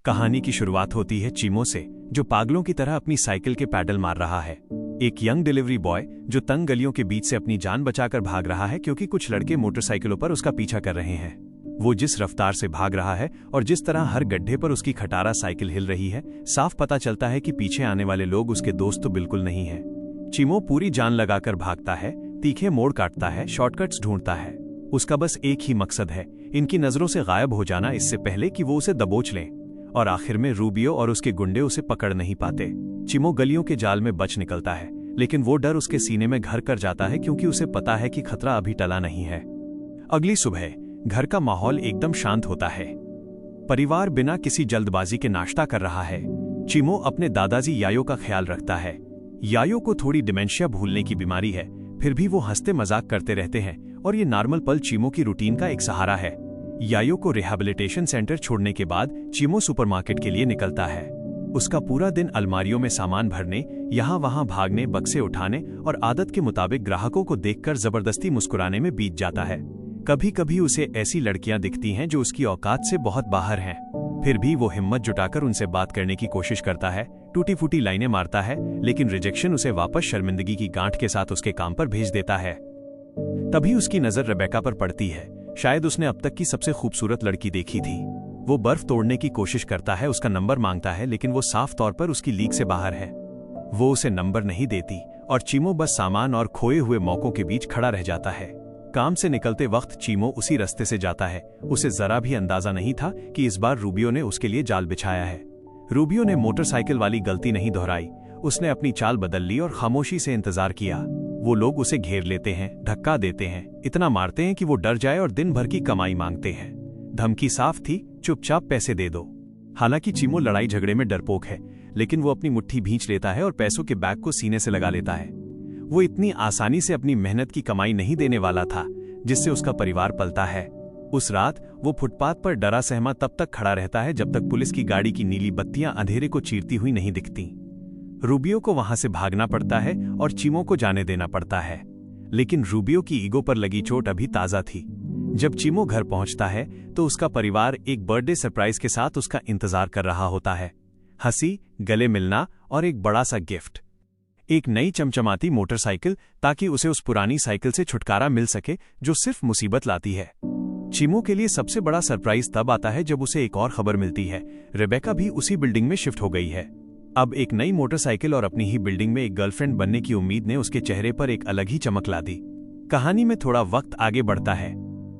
कहानी की शुरुआत होती है चीमो से, जो पागलों की तरह अपनी साइकिल के पैडल मार रहा है। एक यंग डिलीवरी बॉय जो तंग गलियों के बीच से अपनी जान बचाकर भाग रहा है क्योंकि कुछ लड़के मोटरसाइकिलों पर उसका पीछा कर रहे हैं। वो जिस रफ्तार से भाग रहा है और जिस तरह हर गड्ढे पर उसकी खटारा साइकिल हिल रही है, साफ पता चलता है कि पीछे आने वाले लोग उसके दोस्त तो बिल्कुल नहीं है। चीमो पूरी जान लगाकर भागता है, तीखे मोड़ काटता है, शॉर्टकट्स ढूंढता है। उसका बस एक ही मकसद है, इनकी नजरों से गायब हो जाना इससे पहले कि वो उसे दबोच लें। और आखिर में रूबियो और उसके गुंडे उसे पकड़ नहीं पाते। चीमो गलियों के जाल में बच निकलता है, लेकिन वो डर उसके सीने में घर कर जाता है क्योंकि उसे पता है कि खतरा अभी टला नहीं है। अगली सुबह घर का माहौल एकदम शांत होता है। परिवार बिना किसी जल्दबाजी के नाश्ता कर रहा है। चीमो अपने दादाजी यायो का ख्याल रखता है। यायो को थोड़ी डिमेंशिया भूलने की बीमारी है, फिर भी वो हंसते मजाक करते रहते हैं और ये नॉर्मल पल चीमो की रूटीन का एक सहारा है। यायो को रिहैबिलिटेशन सेंटर छोड़ने के बाद चीमो सुपरमार्केट के लिए निकलता है। उसका पूरा दिन अलमारियों में सामान भरने, यहाँ वहाँ भागने, बक्से उठाने और आदत के मुताबिक ग्राहकों को देखकर जबरदस्ती मुस्कुराने में बीत जाता है। कभी कभी उसे ऐसी लड़कियां दिखती हैं जो उसकी औकात से बहुत बाहर हैं। फिर भी वो हिम्मत जुटाकर उनसे बात करने की कोशिश करता है, टूटी फूटी लाइनें मारता है, लेकिन रिजेक्शन उसे वापस शर्मिंदगी की गांठ के साथ उसके काम पर भेज देता है। तभी उसकी नजर रेबेका पर पड़ती है। शायद उसने अब तक की सबसे खूबसूरत लड़की देखी थी। वो बर्फ तोड़ने की कोशिश करता है, उसका नंबर मांगता है, लेकिन वो साफ तौर पर उसकी लीग से बाहर है। वो उसे नंबर नहीं देती और चीमो बस सामान और खोए हुए मौकों के बीच खड़ा रह जाता है। काम से निकलते वक्त चीमो उसी रास्ते से जाता है। उसे जरा भी अंदाजा नहीं था कि इस बार रूबियो ने उसके लिए जाल बिछाया है। रूबियो ने मोटरसाइकिल वाली गलती नहीं दोहराई। उसने अपनी चाल बदल ली और खामोशी से इंतजार किया। वो लोग उसे घेर लेते हैं, धक्का देते हैं, इतना मारते हैं कि वो डर जाए और दिन भर की कमाई मांगते हैं। धमकी साफ थी, चुपचाप पैसे दे दो। हालांकि चीमो लड़ाई झगड़े में डरपोक है, लेकिन वो अपनी मुट्ठी भींच लेता है और पैसों के बैग को सीने से लगा लेता है। वो इतनी आसानी से अपनी मेहनत की कमाई नहीं देने वाला था, जिससे उसका परिवार पलता है। उस रात वो फुटपाथ पर डरा सहमा तब तक खड़ा रहता है जब तक पुलिस की गाड़ी की नीली बत्तियां अंधेरे को चीरती हुई नहीं दिखती। रूबियो को वहां से भागना पड़ता है और चीमो को जाने देना पड़ता है, लेकिन रूबियो की ईगो पर लगी चोट अभी ताजा थी। जब चीमो घर पहुंचता है तो उसका परिवार एक बर्थडे सरप्राइज के साथ उसका इंतजार कर रहा होता है। हंसी, गले मिलना और एक बड़ा सा गिफ्ट, एक नई चमचमाती मोटरसाइकिल, ताकि उसे उस पुरानी साइकिल से छुटकारा मिल सके जो सिर्फ मुसीबत लाती है। चीमो के लिए सबसे बड़ा सरप्राइज तब आता है जब उसे एक और खबर मिलती है, रेबेका भी उसी बिल्डिंग में शिफ्ट हो गई है। अब एक नई मोटरसाइकिल और अपनी ही बिल्डिंग में एक गर्लफ्रेंड बनने की उम्मीद ने उसके चेहरे पर एक अलग ही चमक ला दी। कहानी में थोड़ा वक्त आगे बढ़ता है।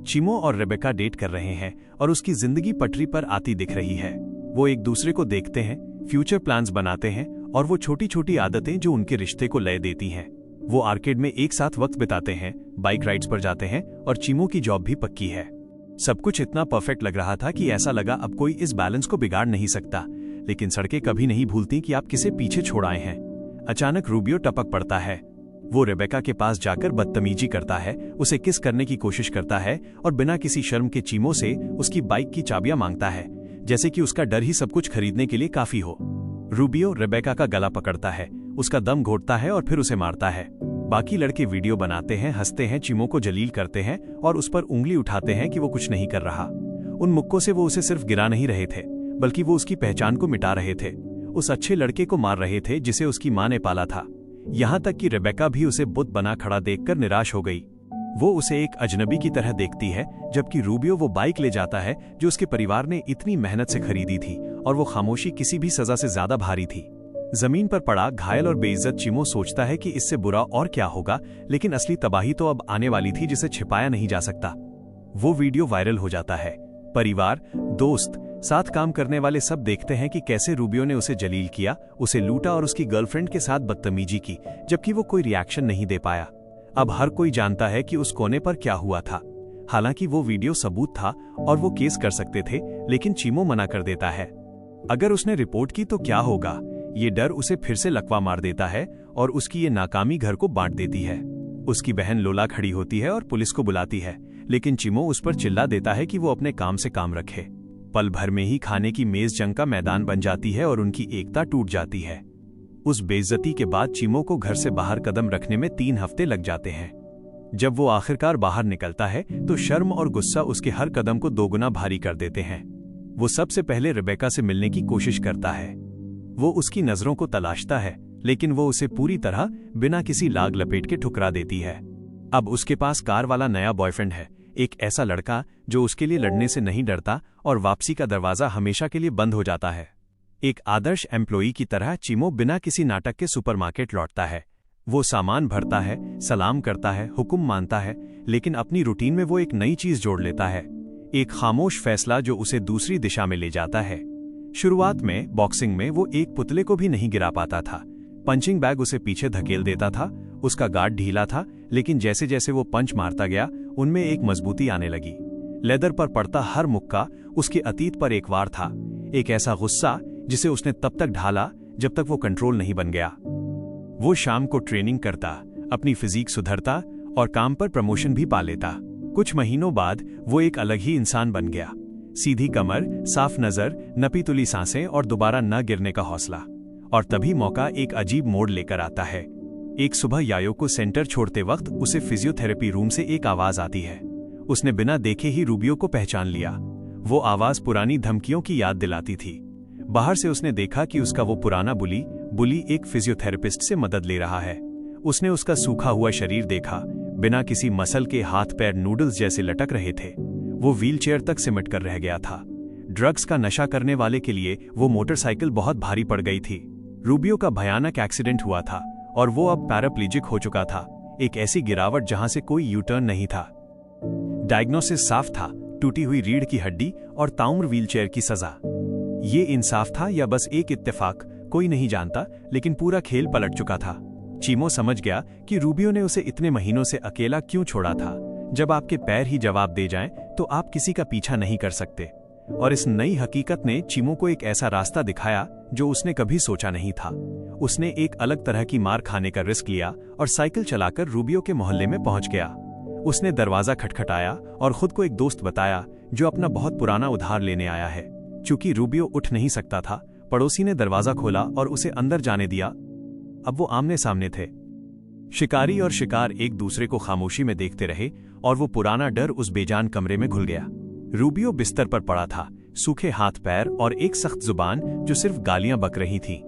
चीमो और रेबेका डेट कर रहे हैं और उसकी जिंदगी पटरी पर आती दिख रही है। वो एक दूसरे को देखते हैं, फ्यूचर प्लान्स बनाते हैं और वो छोटी छोटी आदतें जो उनके रिश्ते को लय देती हैं। वो आर्केड में एक साथ वक्त बिताते हैं, बाइक राइड्स पर जाते हैं और चीमो की जॉब भी पक्की है। सब कुछ इतना परफेक्ट लग रहा था कि ऐसा लगा अब कोई इस बैलेंस को बिगाड़ नहीं सकता। लेकिन सड़कें कभी नहीं भूलती कि आप किसे पीछे छोड़ आए हैं। अचानक रूबियो टपक पड़ता है। वो रेबेका के पास जाकर बदतमीजी करता है, उसे किस करने की कोशिश करता है और बिना किसी शर्म के चीमो से उसकी बाइक की चाबियां मांगता है, जैसे कि उसका डर ही सब कुछ खरीदने के लिए काफी हो। रूबियो रेबेका का गला पकड़ता है, उसका दम घोटता है और फिर उसे मारता है। बाकी लड़के वीडियो बनाते हैं, हंसते हैं, चीमो को जलील करते हैं और उस पर उंगली उठाते हैं कि वो कुछ नहीं कर रहा। उन मुक्कों से वो उसे सिर्फ गिरा नहीं रहे थे, बल्कि वो उसकी पहचान को मिटा रहे थे। उस अच्छे लड़के को मार रहे थे जिसे उसकी मां ने पाला था। यहां तक कि रेबेका भी उसे बुत बना खड़ा देखकर निराश हो गई। वो उसे एक अजनबी की तरह देखती है, जबकि रूबियो वो बाइक ले जाता है जो उसके परिवार ने इतनी मेहनत से खरीदी थी, और वो खामोशी किसी भी सजा से ज्यादा भारी थी। जमीन पर पड़ा घायल और बेइज्जत चीमो सोचता है कि इससे बुरा और क्या होगा, लेकिन असली तबाही तो अब आने वाली थी जिसे छिपाया नहीं जा सकता। वो वीडियो वायरल हो जाता है। परिवार, दोस्त, साथ काम करने वाले सब देखते हैं कि कैसे रूबियो ने उसे जलील किया, उसे लूटा और उसकी गर्लफ्रेंड के साथ बदतमीजी की, जबकि वो कोई रिएक्शन नहीं दे पाया। अब हर कोई जानता है कि उस कोने पर क्या हुआ था। हालांकि वो वीडियो सबूत था और वो केस कर सकते थे, लेकिन चीमो मना कर देता है। अगर उसने रिपोर्ट की तो क्या होगा? ये डर उसे फिर से लकवा मार देता है और उसकी ये नाकामी घर को बांट देती है। उसकी बहन लोला खड़ी होती है और पुलिस को बुलाती है, लेकिन चीमो उस पर चिल्ला देता है कि वो अपने काम से काम रखे। पल भर में ही खाने की मेज जंग का मैदान बन जाती है और उनकी एकता टूट जाती है। उस बेइज्जती के बाद चीमो को घर से बाहर कदम रखने में 3 हफ्ते लग जाते हैं। जब वो आखिरकार बाहर निकलता है तो शर्म और गुस्सा उसके हर कदम को दोगुना भारी कर देते हैं। वो सबसे पहले रेबेका से मिलने की कोशिश करता है। वो उसकी नजरों को तलाशता है, लेकिन वो उसे पूरी तरह बिना किसी लाग लपेट के ठुकरा देती है। अब उसके पास कार वाला नया बॉयफ्रेंड है, एक ऐसा लड़का जो उसके लिए लड़ने से नहीं डरता और वापसी का दरवाजा हमेशा के लिए बंद हो जाता है। एक आदर्श एम्प्लॉई की तरह चिमो बिना किसी नाटक के सुपरमार्केट लौटता है। वो सामान भरता है, सलाम करता है, हुक्म मानता है, लेकिन अपनी रूटीन में वो एक नई चीज जोड़ लेता है, एक खामोश फैसला जो उसे दूसरी दिशा में ले जाता है। शुरुआत में बॉक्सिंग में वो एक पुतले को भी नहीं गिरा पाता था। पंचिंग बैग उसे पीछे धकेल देता था, उसका गार्ड ढीला था, लेकिन जैसे जैसे वो पंच मारता गया उनमें एक मजबूती आने लगी। लेदर पर पड़ता हर मुक्का उसके अतीत पर एक वार था, एक ऐसा गुस्सा जिसे उसने तब तक ढाला जब तक वो कंट्रोल नहीं बन गया। वो शाम को ट्रेनिंग करता, अपनी फिजिक सुधरता और काम पर प्रमोशन भी पा लेता। कुछ महीनों बाद वो एक अलग ही इंसान बन गया। सीधी कमर, साफ नजर, नपी तुली सांसें और दोबारा न गिरने का हौसला। और तभी मौका एक अजीब मोड़ लेकर आता है। एक सुबह यायो को सेंटर छोड़ते वक्त उसे फिजियोथेरेपी रूम से एक आवाज आती है। उसने बिना देखे ही रूबियो को पहचान लिया। वो आवाज पुरानी धमकियों की याद दिलाती थी। बाहर से उसने देखा कि उसका वो पुराना बुली एक फिजियोथेरेपिस्ट से मदद ले रहा है। उसने उसका सूखा हुआ शरीर देखा, बिना किसी मसल के हाथ पैर नूडल्स जैसे लटक रहे थे। वो व्हीलचेयर तक सिमट कर रह गया था। ड्रग्स का नशा करने वाले के लिए वो मोटरसाइकिल बहुत भारी पड़ गई थी। रूबियो का भयानक एक्सीडेंट हुआ था और वो अब पैराप्लीजिक हो चुका था, एक ऐसी गिरावट जहां से कोई यू टर्न नहीं था। डायग्नोसिस साफ था, टूटी हुई रीढ़ की हड्डी और ताउम्र व्हीलचेयर की सजा। ये इंसाफ था या बस एक इत्तेफाक, कोई नहीं जानता, लेकिन पूरा खेल पलट चुका था। चीमो समझ गया कि रूबियो ने उसे इतने महीनों से अकेला क्यों छोड़ा था। जब आपके पैर ही जवाब दे जाएं, तो आप किसी का पीछा नहीं कर सकते। और इस नई हकीकत ने चीमो को एक ऐसा रास्ता दिखाया जो उसने कभी सोचा नहीं था। उसने एक अलग तरह की मार खाने का रिस्क लिया और साइकिल चलाकर रूबियो के मोहल्ले में पहुंच गया। उसने दरवाजा खटखटाया और खुद को एक दोस्त बताया जो अपना बहुत पुराना उधार लेने आया है। चूंकि रूबियो उठ नहीं सकता था, पड़ोसी ने दरवाजा खोला और उसे अंदर जाने दिया। अब वो आमने सामने थे। शिकारी और शिकार एक दूसरे को खामोशी में देखते रहे और वो पुराना डर उस बेजान कमरे में घुल गया। रूबियो बिस्तर पर पड़ा था, सूखे हाथ पैर और एक सख्त जुबान जो सिर्फ गालियां बक रही थी।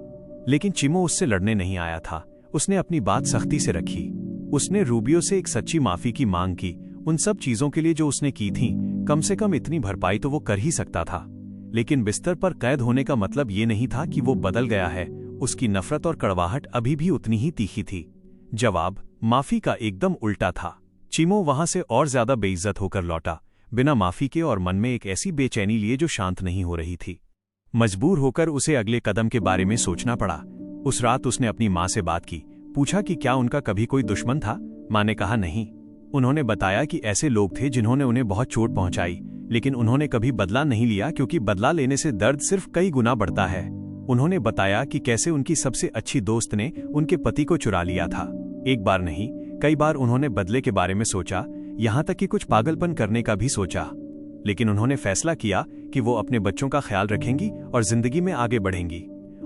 लेकिन चिमो उससे लड़ने नहीं आया था। उसने अपनी बात सख्ती से रखी। उसने रूबियो से एक सच्ची माफी की मांग की, उन सब चीजों के लिए जो उसने की थी। कम से कम इतनी भरपाई तो वो कर ही सकता था। लेकिन बिस्तर पर कैद होने का मतलब ये नहीं था कि वो बदल गया है। उसकी नफरत और कड़वाहट अभी भी उतनी ही तीखी थी। जवाब माफी का एकदम उल्टा था। चिमो वहां से और ज्यादा बेइज्जत होकर लौटा, बिना माफी के, और मन में एक ऐसी बेचैनी लिए जो शांत नहीं हो रही थी। मजबूर होकर उसे अगले कदम के बारे में सोचना पड़ा। उस रात उसने अपनी माँ से बात की, पूछा कि क्या उनका कभी कोई दुश्मन था। माँ ने कहा नहीं। उन्होंने बताया कि ऐसे लोग थे जिन्होंने उन्हें बहुत चोट पहुंचाई, लेकिन उन्होंने कभी बदला नहीं लिया क्योंकि बदला लेने से दर्द सिर्फ कई गुना बढ़ता है। उन्होंने बताया कि कैसे उनकी सबसे अच्छी दोस्त ने उनके पति को चुरा लिया था। एक बार नहीं, कई बार उन्होंने बदले के बारे में सोचा, यहां तक कि कुछ पागलपन करने का भी सोचा। लेकिन उन्होंने फैसला किया कि वो अपने बच्चों का ख्याल रखेंगी और जिंदगी में आगे बढ़ेंगी।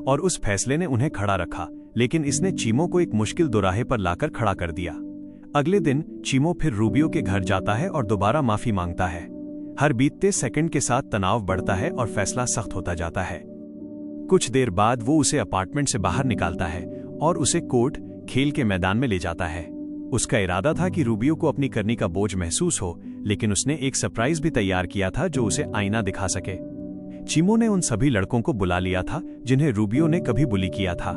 और उस फैसले ने उन्हें खड़ा रखा, लेकिन इसने चीमो को एक मुश्किल दोराहे पर लाकर खड़ा कर दिया। अगले दिन चीमो फिर रूबियो के घर जाता है और दोबारा माफी मांगता है। हर बीतते सेकंड के साथ तनाव बढ़ता है और फैसला सख्त होता जाता है। कुछ देर बाद वो उसे अपार्टमेंट से बाहर निकालता है और उसे कोर्ट, खेल के मैदान में ले जाता है। उसका इरादा था कि रूबियो को अपनी करनी का बोझ महसूस हो, लेकिन उसने एक सरप्राइज भी तैयार किया था जो उसे आईना दिखा सके। चीमो ने उन सभी लड़कों को बुला लिया था जिन्हें रूबियो ने कभी बुली किया था।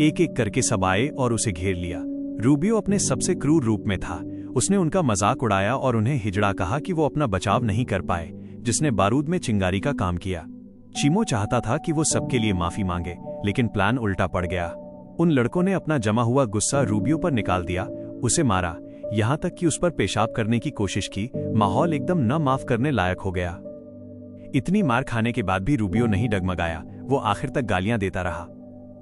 एक एक करके सब आए और उसे घेर लिया। रूबियो अपने सबसे क्रूर रूप में था। उसने उनका मजाक उड़ाया और उन्हें हिजड़ा कहा कि वो अपना बचाव नहीं कर पाए, जिसने बारूद में चिंगारी का काम किया। चीमो चाहता था कि वो सबके लिए माफी मांगे, लेकिन प्लान उल्टा पड़ गया। उन लड़कों ने अपना जमा हुआ गुस्सा रूबियो पर निकाल दिया, उसे मारा, यहां तक कि उस पर पेशाब करने की कोशिश की। माहौल एकदम न माफ करने लायक हो गया। इतनी मार खाने के बाद भी रूबियो नहीं डगमगाया। वो आखिर तक गालियां देता रहा।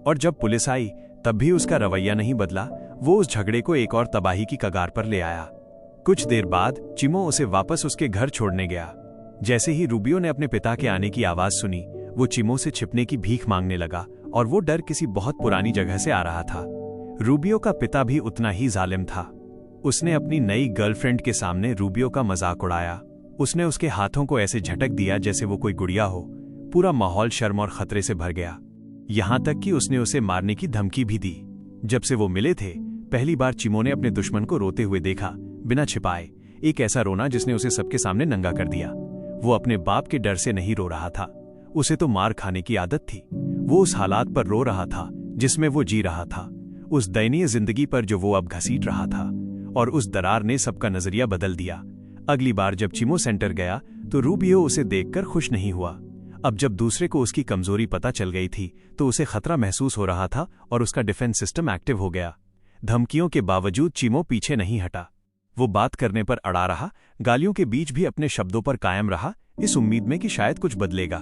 और जब पुलिस आई तब भी उसका रवैया नहीं बदला। वो उस झगड़े को एक और तबाही की कगार पर ले आया। कुछ देर बाद चिमो उसे वापस उसके घर छोड़ने गया। जैसे ही रूबियो ने अपने पिता के आने की आवाज सुनी, वो चिमो से छिपने की भीख मांगने लगा, और वो डर किसी बहुत पुरानी जगह से आ रहा था। रूबियो का पिता भी उतना ही जालिम था। उसने अपनी नई गर्लफ्रेंड के सामने रूबियो का मजाक उड़ाया। उसने उसके हाथों को ऐसे झटक दिया जैसे वो कोई गुड़िया हो। पूरा माहौल शर्म और खतरे से भर गया, यहां तक कि उसने उसे मारने की धमकी भी दी। जब से वो मिले थे, पहली बार चिमो ने अपने दुश्मन को रोते हुए देखा, बिना छिपाए। एक ऐसा रोना जिसने उसे सबके सामने नंगा कर दिया। वो अपने बाप के डर से नहीं रो रहा था, उसे तो मार खाने की आदत थी। वो उस हालात पर रो रहा था जिसमें वो जी रहा था, उस दयनीय जिंदगी पर जो वो अब घसीट रहा था। और उस दरार ने सबका नजरिया बदल दिया। अगली बार जब चिमो सेंटर गया तो रूबियो उसे देखकर खुश नहीं हुआ। अब जब दूसरे को उसकी कमजोरी पता चल गई थी तो उसे खतरा महसूस हो रहा था और उसका डिफेंस सिस्टम एक्टिव हो गया। धमकियों के बावजूद चिमो पीछे नहीं हटा। वो बात करने पर अड़ा रहा, गालियों के बीच भी अपने शब्दों पर कायम रहा, इस उम्मीद में कि शायद कुछ बदलेगा।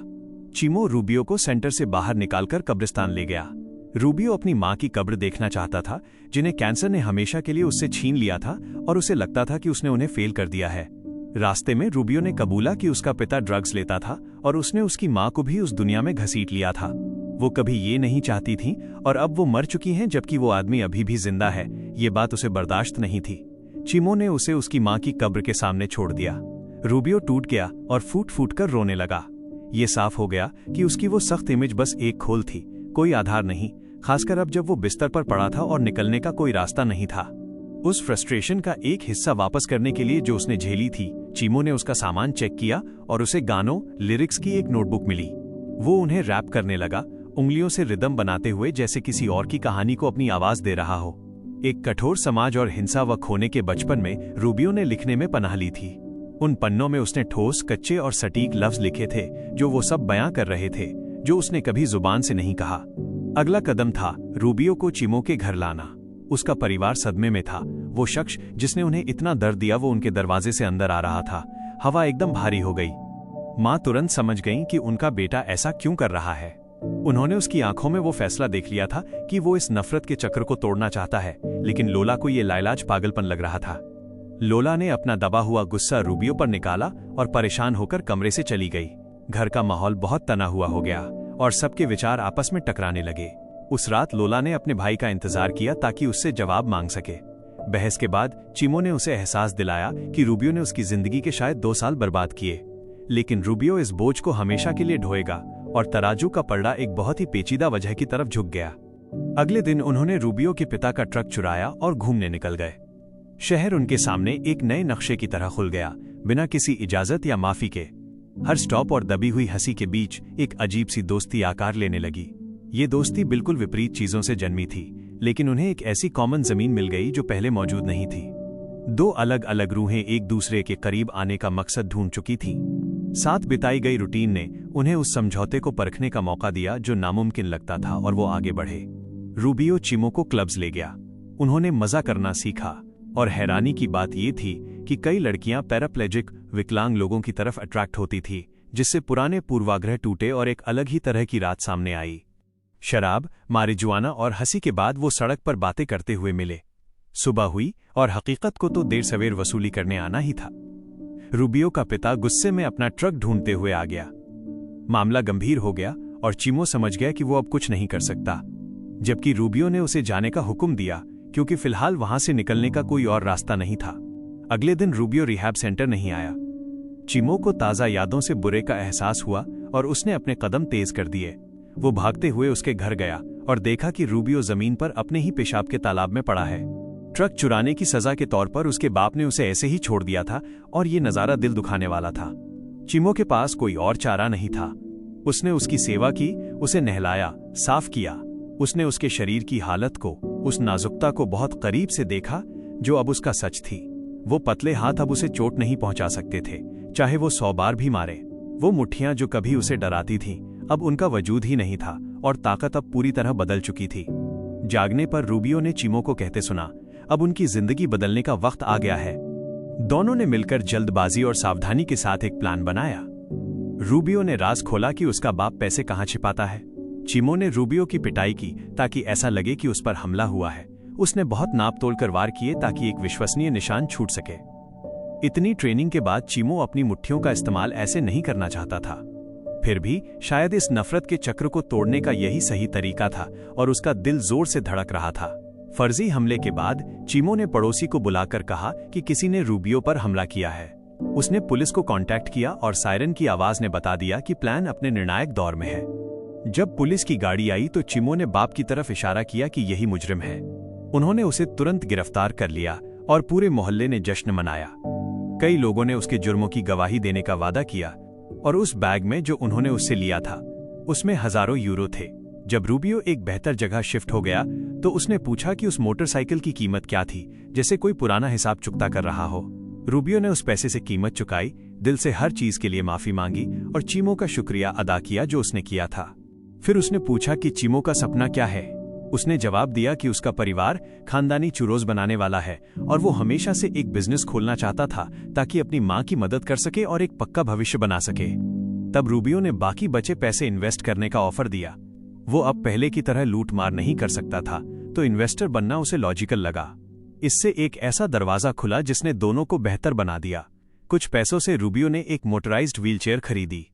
चिमो रूबियो को सेंटर से बाहर निकालकर कब्रिस्तान ले गया। रूबियो अपनी मां की कब्र देखना चाहता था, जिन्हें कैंसर ने हमेशा के लिए उससे छीन लिया था, और उसे लगता था कि उसने उन्हें फेल कर दिया है। रास्ते में रूबियो ने कबूला कि उसका पिता ड्रग्स लेता था और उसने उसकी मां को भी उस दुनिया में घसीट लिया था। वो कभी ये नहीं चाहती थी और अब वो मर चुकी हैं जबकि वो आदमी अभी भी जिंदा है, ये बात उसे बर्दाश्त नहीं थी। चिमो ने उसे उसकी मां की कब्र के सामने छोड़ दिया। रूबियो टूट गया और फूट फूट कर रोने लगा। ये साफ हो गया कि उसकी वो सख्त इमेज बस एक खोल थी, कोई आधार नहीं, खासकर अब जब वो बिस्तर पर पड़ा था और निकलने का कोई रास्ता नहीं था। उस फ्रस्ट्रेशन का एक हिस्सा वापस करने के लिए जो उसने झेली थी, चिमो ने उसका सामान चेक किया और उसे गानों, लिरिक्स की एक नोटबुक मिली। वो उन्हें रैप करने लगा, उंगलियों से रिदम बनाते हुए जैसे किसी और की कहानी को अपनी आवाज दे रहा हो। एक कठोर समाज और हिंसा व खोने के बचपन में रूबियो ने लिखने में पनाह ली थी। उन पन्नों में उसने ठोस, कच्चे और सटीक लफ्ज लिखे थे जो वो सब बयां कर रहे थे, जो उसने कभी जुबान से नहीं कहा। अगला कदम था रूबियो को चिमो के घर लाना। उसका परिवार सदमे में था। वो शख्स जिसने उन्हें इतना दर्द दिया वो उनके दरवाजे से अंदर आ रहा था। हवा एकदम भारी हो गई। मां तुरंत समझ गईं कि उनका बेटा ऐसा क्यों कर रहा है। उन्होंने उसकी आंखों में वो फैसला देख लिया था कि वो इस नफरत के चक्र को तोड़ना चाहता है, लेकिन लोला को ये लाइलाज पागलपन लग रहा था। लोला ने अपना दबा हुआ गुस्सा रूबियो पर निकाला और परेशान होकर कमरे से चली गई। घर का माहौल बहुत तना हुआ हो गया और सबके विचार आपस में टकराने लगे। उस रात लोला ने अपने भाई का इंतजार किया ताकि उससे जवाब मांग सके। बहस के बाद चिमो ने उसे एहसास दिलाया कि रूबियो ने उसकी जिंदगी के शायद 2 साल बर्बाद किए, लेकिन रूबियो इस बोझ को हमेशा के लिए ढोएगा। और तराजू का पलड़ा एक बहुत ही पेचीदा वजह की तरफ झुक गया। अगले दिन उन्होंने रूबियो के पिता का ट्रक चुराया और घूमने निकल गए। शहर उनके सामने एक नए नक्शे की तरह खुल गया, बिना किसी इजाजत या माफी के। हर स्टॉप और दबी हुई हंसी के बीच एक अजीब सी दोस्ती आकार लेने लगी। ये दोस्ती बिल्कुल विपरीत चीजों से जन्मी थी, लेकिन उन्हें एक ऐसी कॉमन जमीन मिल गई जो पहले मौजूद नहीं थी। 2 अलग अलग रूहें एक दूसरे के करीब आने का मकसद ढूंढ चुकी थीं। साथ बिताई गई रूटीन ने उन्हें उस समझौते को परखने का मौका दिया जो नामुमकिन लगता था, और वो आगे बढ़े। रूबियो चिमो को क्लब्स ले गया। उन्होंने मजा करना सीखा, और हैरानी की बात ये थी कि कई लड़कियां पैराप्लेजिक, विकलांग लोगों की तरफ अट्रैक्ट होती थी, जिससे पुराने पूर्वाग्रह टूटे और एक अलग ही तरह की रात सामने आई। शराब, मारिजुआना और हंसी के बाद वो सड़क पर बातें करते हुए मिले। सुबह हुई और हकीकत को तो देर सवेर वसूली करने आना ही था। रूबियो का पिता गुस्से में अपना ट्रक ढूंढते हुए आ गया। मामला गंभीर हो गया और चिमो समझ गया कि वो अब कुछ नहीं कर सकता, जबकि रूबियो ने उसे जाने का हुक्म दिया क्योंकि फिलहाल वहां से निकलने का कोई और रास्ता नहीं था। अगले दिन रूबियो रिहैब सेंटर नहीं आया। चिमो को ताजा यादों से बुरे का एहसास हुआ और उसने अपने कदम तेज कर दिए। वो भागते हुए उसके घर गया और देखा कि रूबियो जमीन पर अपने ही पेशाब के तालाब में पड़ा है। ट्रक चुराने की सजा के तौर पर उसके बाप ने उसे ऐसे ही छोड़ दिया था, और ये नजारा दिल दुखाने वाला था। चिमो के पास कोई और चारा नहीं था। उसने उसकी सेवा की, उसे नहलाया, साफ किया। उसने उसके शरीर की हालत को, उस नाजुकता को बहुत करीब से देखा जो अब उसका सच थी। वो पतले हाथ अब उसे चोट नहीं पहुंचा सकते थे, चाहे वो 100 बार भी मारे। वो मुट्ठियां जो कभी उसे डराती थीं, अब उनका वजूद ही नहीं था, और ताकत अब पूरी तरह बदल चुकी थी। जागने पर रूबियो ने चिमो को कहते सुना, अब उनकी जिंदगी बदलने का वक्त आ गया है। दोनों ने मिलकर जल्दबाजी और सावधानी के साथ एक प्लान बनाया। रूबियो ने राज खोला कि उसका बाप पैसे कहां छिपाता है। चिमो ने रूबियो की पिटाई की ताकि ऐसा लगे कि उस पर हमला हुआ है। उसने बहुत नाप तोल कर वार किए ताकि एक विश्वसनीय निशान छूट सके। इतनी ट्रेनिंग के बाद चिमो अपनी मुट्ठियों का इस्तेमाल ऐसे नहीं करना चाहता था। फिर भी शायद इस नफरत के चक्र को तोड़ने का यही सही तरीका था, और उसका दिल जोर से धड़क रहा था। फर्जी हमले के बाद चिमो ने पड़ोसी को बुलाकर कहा कि किसी ने रूबियो पर हमला किया है। उसने पुलिस को कांटेक्ट किया और सायरन की आवाज ने बता दिया कि प्लान अपने निर्णायक दौर में है। जब पुलिस की गाड़ी आई तो चिमो ने बाप की तरफ इशारा किया कि यही मुजरिम है। उन्होंने उसे तुरंत गिरफ्तार कर लिया और पूरे मोहल्ले ने जश्न मनाया। कई लोगों ने उसके जुर्मों की गवाही देने का वादा किया और उस बैग में जो उन्होंने उससे लिया था उसमें हजारों यूरो थे। जब रूबियो एक बेहतर जगह शिफ्ट हो गया तो उसने पूछा कि उस मोटरसाइकिल की कीमत क्या थी, जैसे कोई पुराना हिसाब चुकता कर रहा हो। रूबियो ने उस पैसे से कीमत चुकाई, दिल से हर चीज के लिए माफी मांगी और चिमो का शुक्रिया अदा किया जो उसने किया था। फिर उसने पूछा कि चिमो का सपना क्या है। उसने जवाब दिया कि उसका परिवार खानदानी चुरोज बनाने वाला है और वो हमेशा से एक बिजनेस खोलना चाहता था ताकि अपनी मां की मदद कर सके और एक पक्का भविष्य बना सके। तब रूबियो ने बाकी बचे पैसे इन्वेस्ट करने का ऑफर दिया। वो अब पहले की तरह लूट मार नहीं कर सकता था, तो इन्वेस्टर बनना उसे लॉजिकल लगा। इससे एक ऐसा दरवाजा खुला जिसने दोनों को बेहतर बना दिया। कुछ पैसों से रूबियो ने एक मोटराइज्ड व्हीलचेयर खरीदी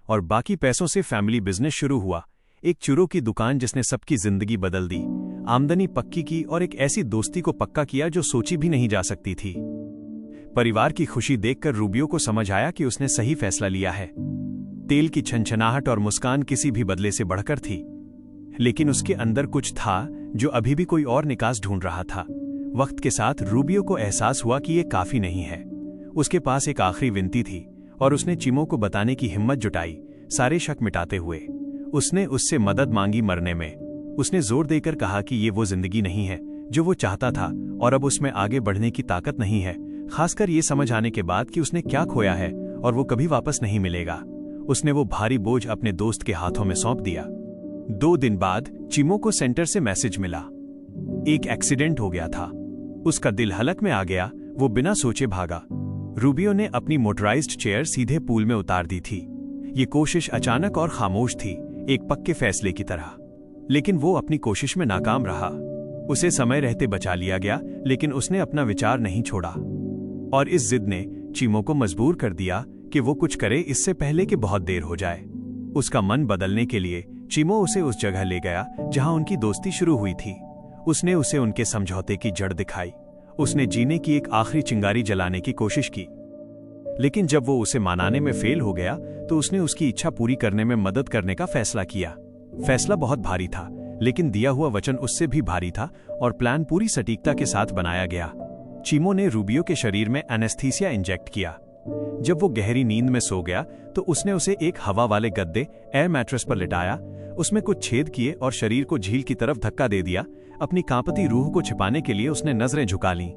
और बाकी पैसों से फैमिली बिजनेस शुरू हुआ। एक चूरों की दुकान जिसने सबकी जिंदगी बदल दी, आमदनी पक्की की और एक ऐसी दोस्ती को पक्का किया जो सोची भी नहीं जा सकती थी। परिवार की खुशी देखकर रूबियो को समझ आया कि उसने सही फैसला लिया है। तेल की छनछनाहट और मुस्कान किसी भी बदले से बढ़कर थी, लेकिन उसके अंदर कुछ था जो अभी भी कोई और निकास ढूंढ रहा था। वक्त के साथ रूबियो को एहसास हुआ कि ये काफी नहीं है। उसके पास एक आखिरी विनती थी और उसने चिमो को बताने की हिम्मत जुटाई, सारे शक मिटाते हुए। उसने उससे मदद मांगी मरने में। उसने जोर देकर कहा कि ये वो जिंदगी नहीं है जो वो चाहता था और अब उसमें आगे बढ़ने की ताकत नहीं है, खासकर ये समझ आने के बाद कि उसने क्या खोया है और वो कभी वापस नहीं मिलेगा। उसने वो भारी बोझ अपने दोस्त के हाथों में सौंप दिया। 2 दिन बाद चिमो को सेंटर से मैसेज मिला। एक एक्सीडेंट हो गया था। उसका दिल हलक में आ गया। वो बिना सोचे भागा। रूबियो ने अपनी मोटराइज्ड चेयर सीधे पूल में उतार दी थी। ये कोशिश अचानक और खामोश थी, एक पक्के फैसले की तरह। लेकिन वो अपनी कोशिश में नाकाम रहा। उसे समय रहते बचा लिया गया, लेकिन उसने अपना विचार नहीं छोड़ा। और इस जिद ने चिमो को मजबूर कर दिया कि वो कुछ करे इससे पहले कि बहुत देर हो जाए। उसका मन बदलने के लिए चिमो उसे उस जगह ले गया जहां उनकी दोस्ती शुरू हुई थी। उसने उसे उनके समझौते की जड़ दिखाई। उसने जीने की एक आखिरी चिंगारी जलाने की कोशिश की, लेकिन जब वो उसे मनाने में फेल हो गया तो उसने उसकी इच्छा पूरी करने में मदद करने का फैसला किया। फैसला बहुत भारी था, लेकिन दिया हुआ वचन उससे भी भारी था और प्लान पूरी सटीकता के साथ बनाया गया। चिमो ने रूबियो के शरीर में एनेस्थीसिया इंजेक्ट किया। जब वो गहरी नींद में सो गया तो उसने उसे एक हवा वाले गद्दे एयर मैट्रेस पर लिटाया। उसमें कुछ छेद किए और शरीर को झील की तरफ धक्का दे दिया। अपनी कांपती रूह को छिपाने के लिए उसने नजरें झुका लीं।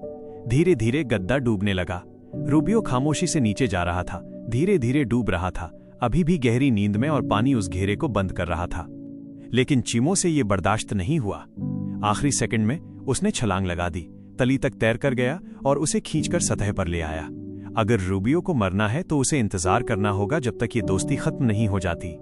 धीरे धीरे गद्दा डूबने लगा। रूबियो खामोशी से नीचे जा रहा था, धीरे धीरे डूब रहा था, अभी भी गहरी नींद में, और पानी उस घेरे को बंद कर रहा था। लेकिन चिमो से ये बर्दाश्त नहीं हुआ। आखिरी सेकंड में उसने छलांग लगा दी, तली तक तैर कर गया और उसे खींचकर सतह पर ले आया। अगर रूबियो को मरना है तो उसे इंतजार करना होगा जब तक ये दोस्ती खत्म नहीं हो जाती।